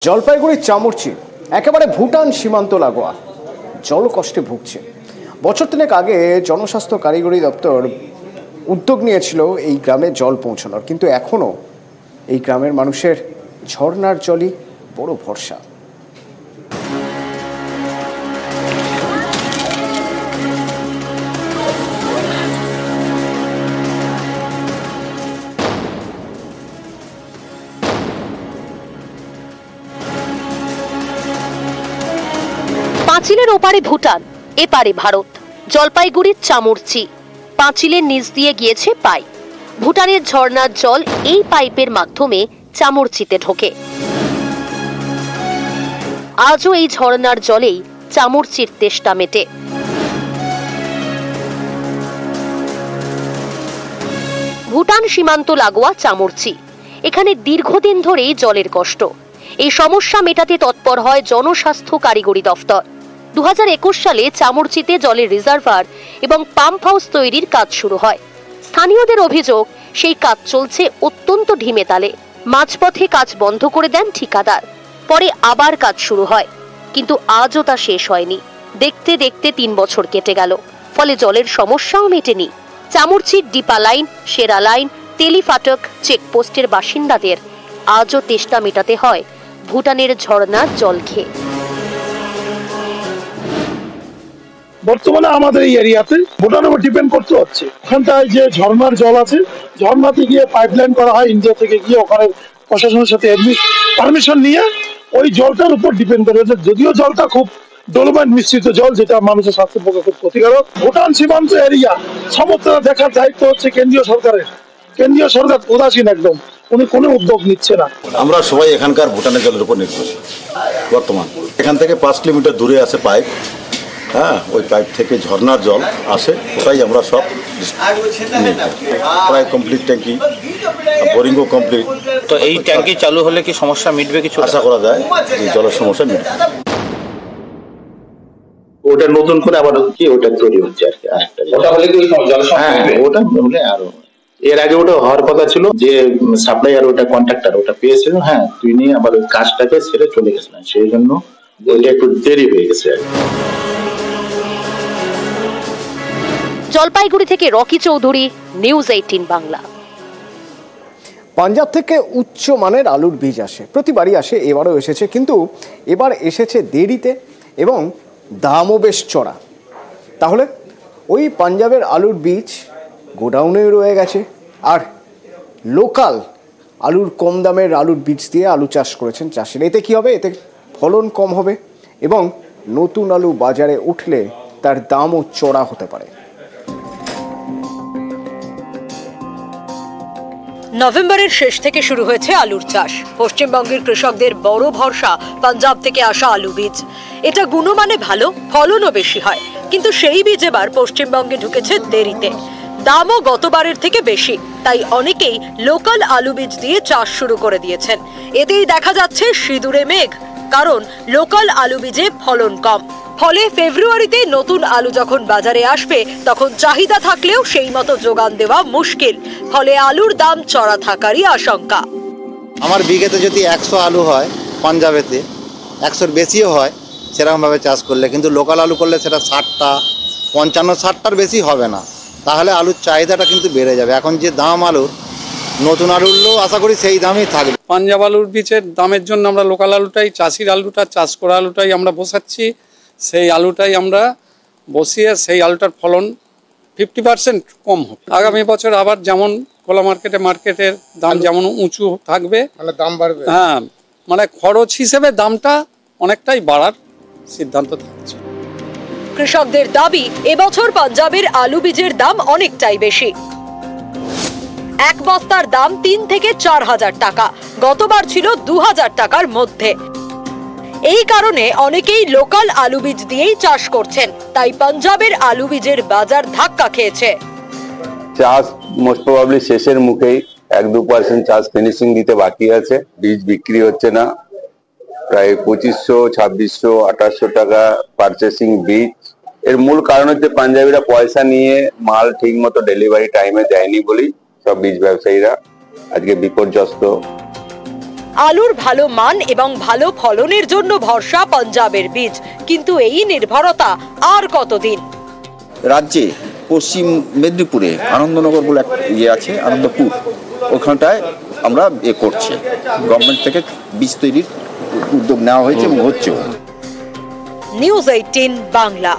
জলপাইগুড়ির চামুরচি একেবারে ভুটান সীমান্ত লাগোয়া জলকষ্টে ভুগছে। বছর তিনেক আগে জনস্বাস্থ্য কারিগরি দপ্তর উদ্যোগ নিয়েছিল এই গ্রামে জল পৌঁছানোর, কিন্তু এখনো এই গ্রামের মানুষের ঝর্ণার জলই বড় ভরসা। পাঁচিলের ওপারে ভুটান, এপারে ভারত। জলপাইগুড়ির চামুরচি পাঁচিলের নিচ দিয়ে গিয়েছে পাইপ। ভুটানের ঝর্ণার জল এই পাইপের মাধ্যমে চামুরচিতে ঢোকে। আজও এই ঝর্ণার জলেই চামুরচির তেষ্টা মেটে। ভুটান সীমান্ত লাগোয়া চামুরচি, এখানে দীর্ঘদিন ধরেই জলের কষ্ট। এই সমস্যা মেটাতে তৎপর হয় জনস্বাস্থ্য কারিগরি দফতর। 2021 সালে চামুরচিতে জলের রিজার্ভার এবং পাম্প হাউস তৈরির কাজ শুরু হয়। স্থানীয়দের অভিযোগ, সেই কাজ চলছে অত্যন্ত ঢিমে তালে। মাঝপথে কাজ বন্ধ করে দেন ঠিকাদার, পরে আবার কাজ শুরু হয়, কিন্তু আজও তা শেষ হয়নি। দেখতে দেখতে 3 বছর কেটে গেল, ফলে জলের সমস্যাও মেটেনি। চামুরচির ডিপা লাইন, সেরা লাইন, তেলিফাটক চেকপোস্টের বাসিন্দাদের আজও তেষ্টা মেটাতে হয় ভুটানের ঝর্ণার জল খেয়ে। বর্তমানে আমাদের এই এরিয়াতে ভুটানের উপর ডিপেন্ড করতে হচ্ছে। ওখানটায় যে ঝর্ণার জল আছে, ঝর্ণাতে গিয়ে পাইপলাইন করা হয় ইন্ডিয়া থেকে, গিয়ে ওখানে প্রশাসনের সাথে পারমিশন নিয়ে ওই জলটার উপর ডিপেন্ড করে। যদিও জলটা খুব ডলোমাইট মিশ্রিত জল, যেটা মানুষের স্বাস্থ্যের পক্ষে খুব ক্ষতিকারক। ভুটান সীমান্ত এরিয়া সমস্ত দেখার দায়িত্ব হচ্ছে কেন্দ্রীয় সরকারের। কেন্দ্রীয় সরকার উদাসীন, একদম উনি কোনো উদ্যোগ নিচ্ছে না। আমরা সবাই এখানকার ভুটানের জলের উপর নির্ভরশীল। বর্তমান এখান থেকে 5 কিলোমিটার দূরে আছে পাইপ। হ্যাঁ, ওই পাইপ থেকে ঝর্ণার জল আসে, ওটাই আমরা সব প্রায় কমপ্লিট, ট্যাঙ্কি বোরিংও কমপ্লিট। তো এই ট্যাঙ্কি চালু হলে কি সমস্যা মিটবে? কিছু আশা করা যায় যে জলের সমস্যা মিটবে। ওটা নতুন করে আবার কি ওটা তৈরি হচ্ছে আর কি। ওটা হলে কি জলের সমস্যা মিটবে? ওটা হলে আরো, এর আগে ওটা হওয়ার কথা ছিল যে সাপ্লাই আর ওটা কন্ট্রাক্টর ওটা পেয়েছিল। হ্যাঁ, তুই নিয়ে আবার ওই কাজটাকে ছেড়ে চলে গেছিলেন, সেই জন্য ওইটা একটু দেরি হয়ে গেছে আর কি। জলপাইগুড়ি থেকে রকি চৌধুরী, নিউজ 18 বাংলা। পাঞ্জাব থেকে উচ্চ মানের আলুর বীজ আসে, প্রতিবারই আসে, এবারও এসেছে, কিন্তু এবার এসেছে দেরিতে এবং দামও বেশ চড়া। তাহলে ওই পাঞ্জাবের আলুর বীজ গোডাউনে রয়ে গেছে, আর লোকাল আলুর কম দামের আলুর বীজ দিয়ে আলু চাষ করেছেন চাষিরা। এতে কি হবে? এতে ফলন কম হবে এবং নতুন আলু বাজারে উঠলে তার দামও চড়া হতে পারে। নভেম্বরের শেষ থেকে শুরু হয়েছে আলুর চাষ। পশ্চিমবঙ্গের কৃষকদের বড় ভরসা পাঞ্জাব থেকে আসা আলু বীজ। এটা গুণমানে ভালো, ফলনও বেশি হয়, কিন্তু সেই বীজ এবার পশ্চিমবঙ্গে ঢুকেছে দেরিতে। দামও গতবারের থেকে বেশি, তাই অনেকেই লোকাল আলু বীজ দিয়ে চাষ শুরু করে দিয়েছেন। এতেই দেখা যাচ্ছে সিঁদুরে মেঘ, কারণ লোকাল আলু বীজে ফলন কম। ফলে ফেব্রুয়ারিতে নতুন আলু যখন বাজারে আসবে, তখন চাহিদা থাকলেও সেই মতো যোগান দেওয়া মুশকিল। ফলে আলুর দাম চড়া থাকারই আশঙ্কা। আমার বিঘেতে যদি 100 আলু হয়, পাঞ্জাবেতে 100-র বেশিও হয় সেরকমভাবে চাষ করলে, কিন্তু লোকাল আলু করলে সেটা 60টা 55-60টার বেশি হবে না। তাহলে আলুর চাহিদাটা কিন্তু বেড়ে যাবে। এখন যে দাম আলুর, নতুন আলুরও আশা করি সেই দামই থাকবে। পাঞ্জাব আলুর বীজের দামের জন্য আমরা লোকাল আলুটাই, চাষির আলুটা, চাষ করা আলুটাই আমরা বসাচ্ছি। সেই আলুটাই আমরা বসিয়ে সেই আলুটার ফলন 50% কম হবে। আগামী বছর আবার যেমন খোলা মার্কেটের দাম যেমন উঁচু থাকবে, মানে দাম বাড়বে। হ্যাঁ, মানে খরচ হিসেবে দামটা অনেকটাই বাড়ার সিদ্ধান্ত থাকছে। কৃষকদের দাবি, এবছর পাঞ্জাবের আলু বীজের দাম অনেকটাই বেশি। এক বস্তার দাম 3 থেকে 4 হাজার টাকা, গতবার ছিল 2000 টাকার মধ্যে। এই কারণে অনেকেই লোকাল আলু বীজ দিয়েই চাষ করছেন, তাই পাঞ্জাবের আলু বীজের বাজার ধাক্কা খেয়েছে। চাষ মোস্ট প্রবাবলি শেষের মুখেই, 1-2% চাষ ফিনিশিং দিতে বাকি আছে। বীজ বিক্রি হচ্ছে না, প্রায় 2500, 2600, 2800 টাকা পারচেসিং বীজ। এর মূল কারণ হচ্ছে পাঞ্জাবিরা পয়সা নিয়ে মাল ঠিক মতো ডেলিভারি টাইমে দেয়নি বলেই সব বীজ ব্যবসায়ীরা আজকে বিপর্যস্ত। আলুর ভালো মান এবং ভালো ফলনের জন্য ভরসা পাঞ্জাবের বীজ, কিন্তু এই নির্ভরতা আর কতদিন? রাজ্যে পশ্চিম মেদিনীপুরে আনন্দনগর বলে এক ইয়ে আছে, আনন্দপুর, ওখানটায় আমরা করছি, গভর্নমেন্ট থেকে বীজ তৈরির উদ্যোগ নেওয়া হয়েছে এবং হচ্ছে। নিউজ 18 বাংলা।